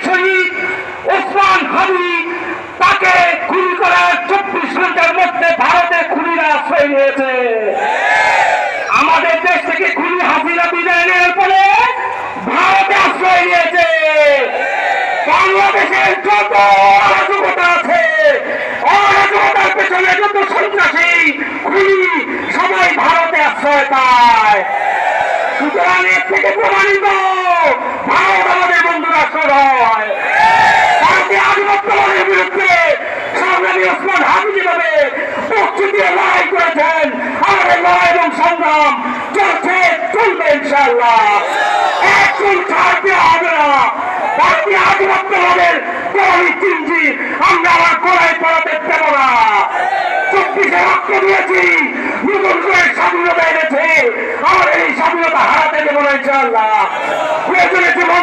শহীদ ওসমান হাদি তাকে খুন করার 24 ঘন্টার মধ্যে ভারতে খুনিরা আশ্রয় নিয়েছে। আমাদের দেশ থেকে খুনি হাসিনা বিদায় নেওয়ার পরে ভারতে আশ্রয় নিয়েছে। বাংলাদেশের যত অরাজকতা আছে, অরাজকতার পেছনে যত সন্ত্রাসী খুনি সবাই ভারতে আশ্রয় পায়। সুতরাং এর থেকে প্রমাণিত ভারত আমাদের বন্ধু রাষ্ট্র নয়। ভারতীয় আধিপত্যবাদের বিরুদ্ধে সংগ্রামী ওসমান হাদি যেভাবে প্রস্তুতি দিয়ে লড়াই করেছেন, আমাদের লড়াই এবং সংগ্রাম চলছে, চলবে ইনশাআল্লাহ। একজন ছাড় দেওয়া হবে না। ভারতীয় আধিপত্যবাদের গলায় চিনছি, আমরা আমার গলায় পড়াতে দেব না। 24-এ রক্ত দিয়েছি, নতুন করে স্বাধীনতা এনেছে, আমাদের এই স্বাধীনতা হারাতে দেব না ইনশাআল্লাহ। প্রয়োজনে জীবন